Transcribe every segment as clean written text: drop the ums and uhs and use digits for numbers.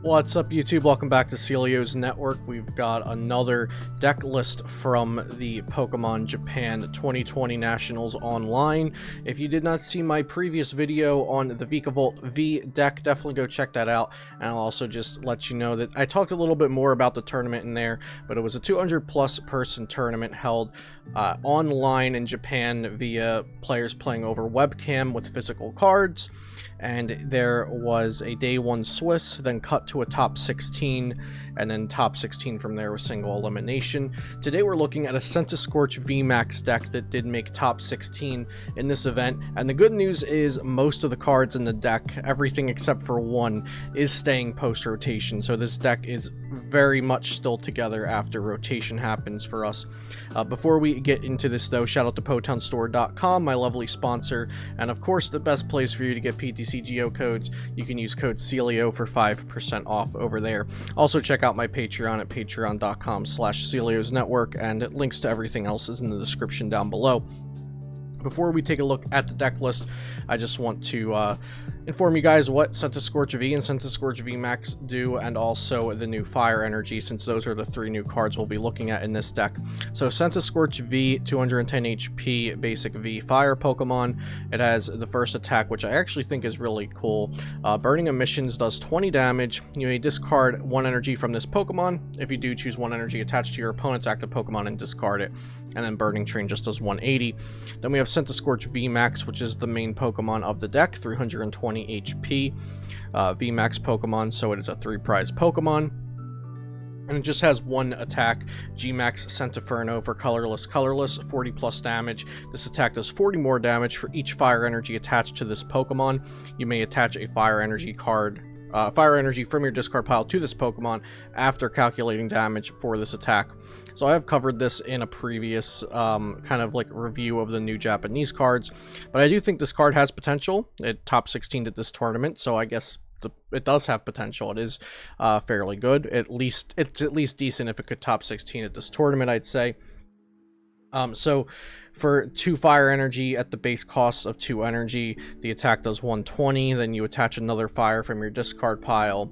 What's up, YouTube? Welcome back to Celio's Network. We've got another deck list from the Pokemon Japan 2020 Nationals online. If you did not see my previous video on the Vikavolt V deck, definitely go check that out. And I'll also just let you know that I talked a little bit more about the tournament in there, but it was a 200-plus person tournament held online in Japan via players playing over webcam with physical cards. And there was a day one Swiss, then cut to a top 16, and then top 16 from there with single elimination. Today we're looking at a Centiscorch VMAX deck that did make top 16 in this event, and the good news is most of the cards in the deck, everything except for one, is staying post-rotation, so this deck is very much still together after rotation happens for us. Before we get into this though, shout out to PotownStore.com, my lovely sponsor, and of course the best place for you to get PTC Geo codes. You can use code CELIO for 5% off over there. Also check out my Patreon at patreon.com/Celios Network, and links to everything else is in the description down below. Before we take a look at the deck list, I just want to inform you guys what Centiscorch V and Centiscorch VMAX do, and also the new Fire Energy, since those are the three new cards we'll be looking at in this deck. So Centiscorch V, 210 HP, basic V Fire Pokemon. It has the first attack, which I actually think is really cool. Burning Emissions does 20 damage. You may discard 1 energy from this Pokemon. If you do, choose 1 energy attached to your opponent's active Pokemon and discard it. And then Burning Train just does 180. Then we have Centiscorch VMAX, which is the main Pokemon of the deck, 320 HP. VMAX Pokemon, so it is a 3-prize Pokemon. And it just has 1 attack, Gmax Centiferno for colorless, 40 plus damage. This attack does 40 more damage for each Fire Energy attached to this Pokemon. You may attach a Fire Energy card, Fire Energy from your discard pile to this Pokemon after calculating damage for this attack. So I have covered this in a previous kind of like review of the new Japanese cards, but I do think this card has potential. It top 16 at this tournament, so I guess it does have potential. It is fairly good. It's at least decent if it could top 16 at this tournament, I'd say. So for 2 Fire Energy at the base cost of 2 energy, the attack does 120, then you attach another fire from your discard pile,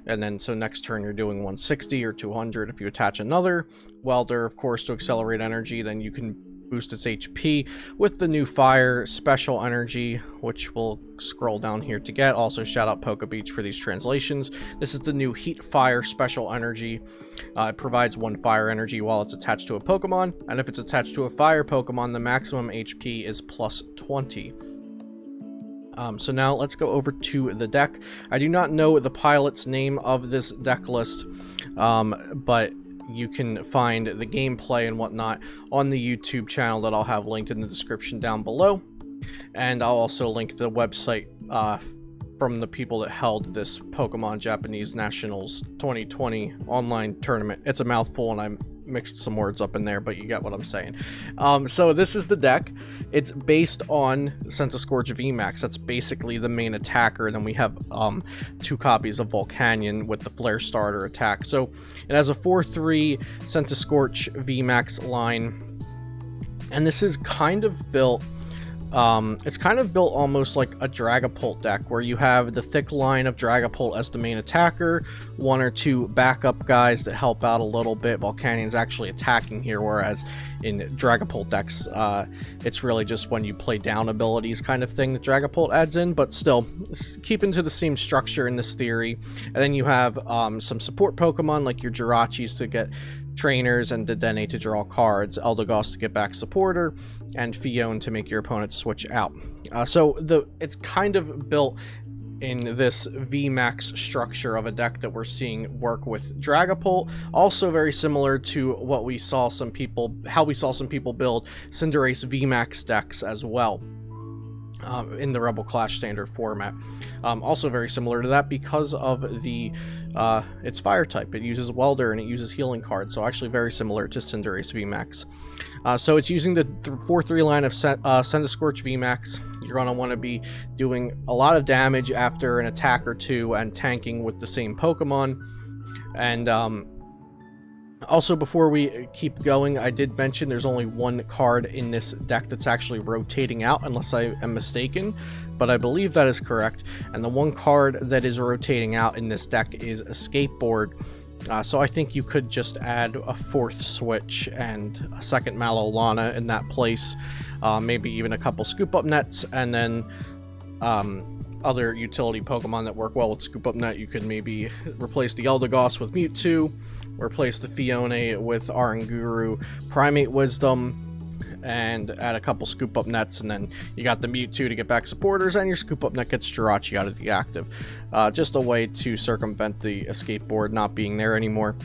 and then so next turn you're doing 160 or 200 if you attach another welder, of course, to accelerate energy. Then you can boost its HP with the new Fire Special Energy, which we'll scroll down here to get. Also shout out Poke Beach for these translations. This is the new Heat Fire Special Energy. It provides 1 Fire Energy while it's attached to a Pokemon, and if it's attached to a Fire Pokemon, the maximum HP is plus 20. So now let's go over to the deck. I do not know the pilot's name of this deck list, but you can find the gameplay and whatnot on the YouTube channel that I'll have linked in the description down below. And I'll also link the website from the people that held this Pokemon Japanese Nationals 2020 online tournament. It's a mouthful and I mixed some words up in there, but you get what I'm saying. So this is the deck. It's based on Centiscorch VMAX. That's basically the main attacker, and then we have 2 copies of Volcanion with the Flare Starter attack. So it has a 4-3 Centiscorch VMAX line, and this is kind of built it's kind of built almost like a Dragapult deck, where you have the thick line of Dragapult as the main attacker, 1 or 2 backup guys that help out a little bit. Volcanion's actually attacking here, whereas in Dragapult decks, it's really just when you play down abilities kind of thing that Dragapult adds in, but still, keeping to the same structure in this theory. And then you have some support Pokemon like your Jirachis to get trainers, and Dedenne to draw cards, Eldegoss to get back supporter, and Fion to make your opponent switch out. So it's kind of built in this VMAX structure of a deck that we're seeing work with Dragapult. Also very similar to what we saw some people build Cinderace VMAX decks as well. In the Rebel Clash standard format. Also very similar to that because of the its fire type. It uses Welder and it uses healing cards, so actually very similar to Cinderace VMAX. So it's using the 4-3 line of Centiscorch VMAX. You're going to want to be doing a lot of damage after an attack or 2 and tanking with the same Pokemon. And Also, before we keep going, I did mention there's only one card in this deck that's actually rotating out, unless I am mistaken, but I believe that is correct. And the one card that is rotating out in this deck is a skateboard. So I think you could just add a 4th switch and a 2nd Malolana in that place, maybe even a couple scoop up nets, and then other utility Pokemon that work well with scoop up net. You could maybe replace the Eldegoss with Mewtwo, replace the Fione with Aranguru Primate Wisdom, and add a couple scoop up nets, and then you got the Mewtwo to get back supporters, and your scoop up net gets Jirachi out of the active. Just a way to circumvent the escape board not being there anymore.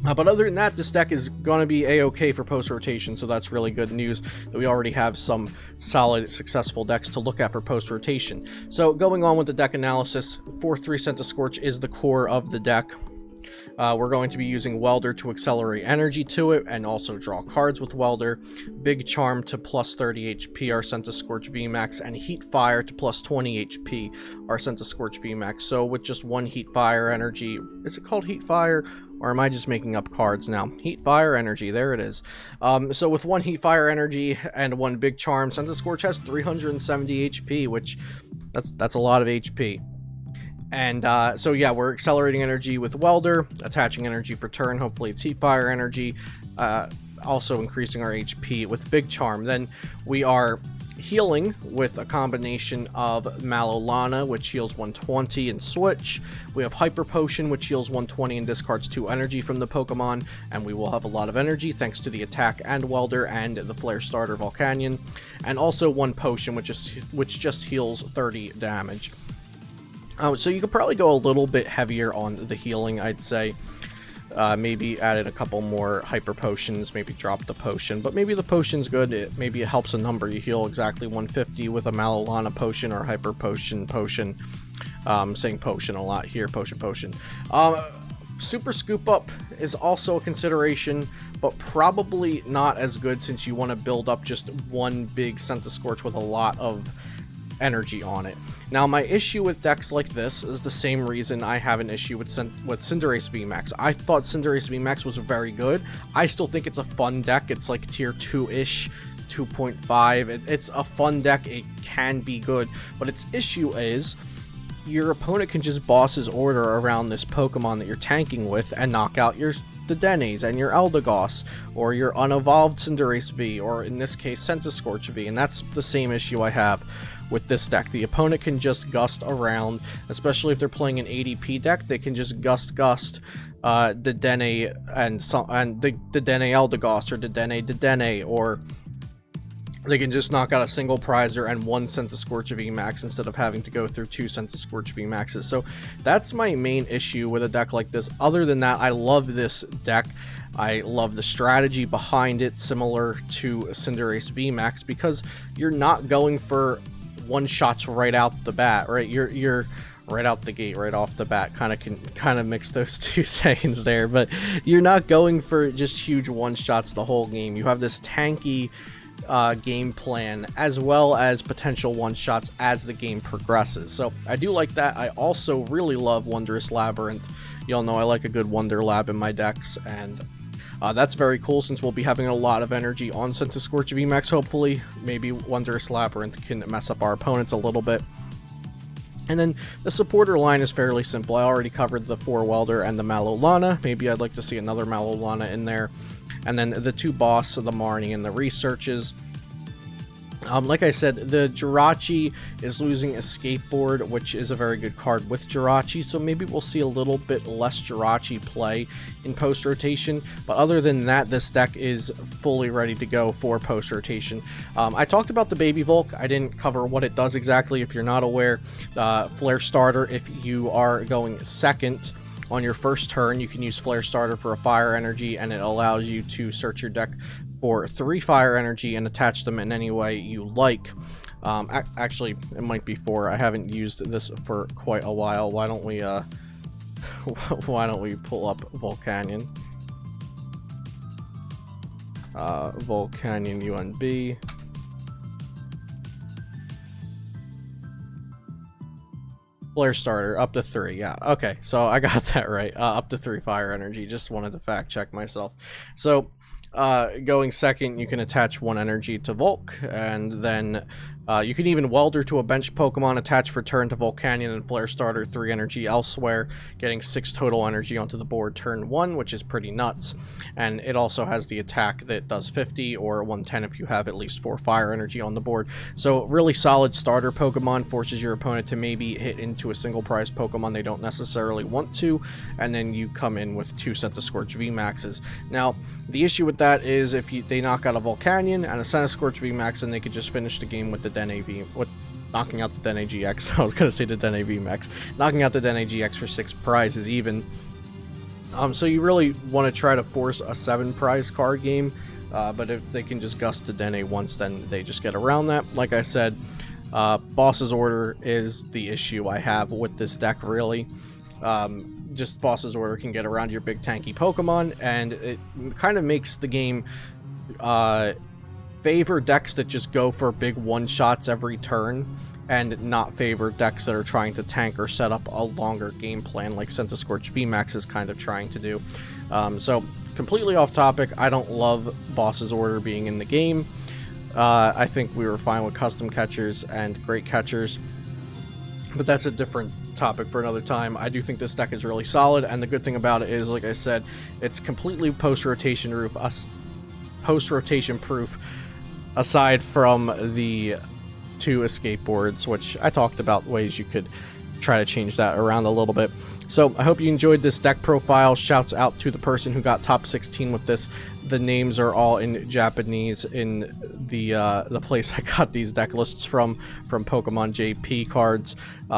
But other than that, this deck is going to be a-okay for post-rotation, so that's really good news that we already have some solid, successful decks to look at for post-rotation. So going on with the deck analysis, 4-3 Centiscorch is the core of the deck. We're going to be using Welder to accelerate energy to it and also draw cards with Welder. Big Charm to plus 30 HP, our Centiskorch VMAX, and Heat Fire to plus 20 HP, our Centiskorch VMAX. So with just one Heat Fire energy, is it called Heat Fire? Or am I just making up cards now? Heat Fire Energy, there it is. So with one Heat Fire Energy and one Big Charm, Centiscorch has 370 HP, which that's a lot of HP. And so yeah, we're accelerating energy with Welder, attaching energy for turn, hopefully it's Heat Fire Energy, also increasing our HP with Big Charm. Then we are healing with a combination of Malolana, which heals 120 and Switch. We have Hyper Potion, which heals 120 and discards 2 energy from the Pokemon, and we will have a lot of energy thanks to the attack and Welder and the Flare Starter Volcanion. And also one Potion, which just heals 30 damage. So you could probably go a little bit heavier on the healing, I'd say. Maybe added a couple more Hyper Potions, maybe drop the Potion, but maybe the Potion's good. Maybe it helps a number. You heal exactly 150 with a Malolana Potion or Hyper Potion. Saying Potion a lot here, Potion. Super Scoop Up is also a consideration, but probably not as good since you want to build up just one big Centiscorch with a lot of energy on it. Now, my issue with decks like this is the same reason I have an issue with Cinderace VMAX. I thought Cinderace VMAX was very good. I still think it's a fun deck. It's like tier 2-ish, 2.5. It's a fun deck. It can be good, but its issue is your opponent can just boss his order around this Pokemon that you're tanking with and knock out your Dedennes and your Eldegoss, or your unevolved Cinderace V, or in this case Centiscorch V, and that's the same issue I have with this deck. The opponent can just gust around, especially if they're playing an ADP deck. They can just gust Dedenne and the Dedenne Eldegoss, or Dedenne, or they can just knock out a single Prizer and one Centiscorch VMAX instead of having to go through 2 Centiscorch VMAXs. So that's my main issue with a deck like this. Other than that, I love this deck. I love the strategy behind it, similar to Cinderace VMAX, because you're not going for one-shots right out the bat, right? You're right out the gate, right off the bat. Kind of mix those two sayings there, but you're not going for just huge one-shots the whole game. You have this tanky game plan, as well as potential one-shots as the game progresses. So I do like that. I also really love Wondrous Labyrinth. Y'all know I like a good Wonder Lab in my decks, and that's very cool since we'll be having a lot of energy on Centiscorch VMAX, hopefully. Maybe Wondrous Labyrinth can mess up our opponents a little bit. And then the supporter line is fairly simple. I already covered the 4 Welder and the Malolana. Maybe I'd like to see another Malolana in there. And then the 2 boss, the Marnie and the Researches. Like I said, the Jirachi is losing a skateboard, which is a very good card with Jirachi, so maybe we'll see a little bit less Jirachi play in post-rotation, but other than that, this deck is fully ready to go for post-rotation. I talked about the Baby Volk. I didn't cover what it does exactly. If you're not aware, Flare Starter, if you are going second on your first turn, you can use Flare Starter for a fire energy, and it allows you to search your deck for 3 fire energy and attach them in any way you like. Actually, it might be 4. I haven't used this for quite a while. Why don't we pull up Volcanion? Volcanion UNB. Flare starter, up to 3, yeah. Okay, so I got that right. Up to 3 fire energy. Just wanted to fact check myself. So, going second, you can attach 1 energy to Volk, and then you can even Welder to a bench Pokemon, attach for turn to Volcanion and Flare Starter, 3 energy elsewhere, getting 6 total energy onto the board turn 1, which is pretty nuts. And it also has the attack that does 50 or 110 if you have at least 4 fire energy on the board. So really solid starter Pokemon, forces your opponent to maybe hit into a single prize Pokemon they don't necessarily want to, and then you come in with 2 Centiskorch VMAXs. Now, the issue with that is if they knock out a Volcanion and a Centiskorch VMAX, then they could just finish the game with the Dene V, with knocking out the Dene GX. I was gonna say the Dene VMAX, knocking out the Dene GX for 6 prizes even. So you really want to try to force a 7 prize card game, but if they can just gust the Dene once, then they just get around that. Like I said, Boss's Order is the issue I have with this deck, really. Just Boss's Order can get around your big tanky Pokemon, and it kind of makes the game favor decks that just go for big one-shots every turn, and not favor decks that are trying to tank or set up a longer game plan like Centiscorch VMAX is kind of trying to do. So, completely off topic, I don't love Boss's Order being in the game. I think we were fine with custom catchers and great catchers, but that's a different topic for another time. I do think this deck is really solid, and the good thing about it is, like I said, it's completely post-rotation proof, aside from the 2 escape boards, which I talked about ways you could try to change that around a little bit. So I hope you enjoyed this deck profile. Shouts out to the person who got top 16 with this. The names are all in Japanese in the place I got these deck lists from Pokemon JP cards.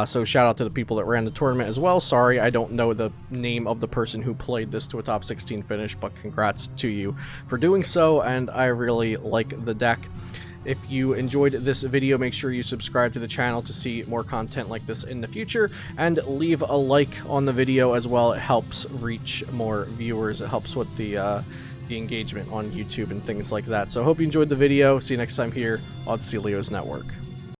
So shout out to the people that ran the tournament as well. Sorry, I don't know the name of the person who played this to a top 16 finish, but congrats to you for doing so, and I really like the deck. If you enjoyed this video, make sure you subscribe to the channel to see more content like this in the future, and leave a like on the video as well. It helps reach more viewers. It helps with the engagement on YouTube and things like that. So I hope you enjoyed the video. See you next time here on Celio's Network.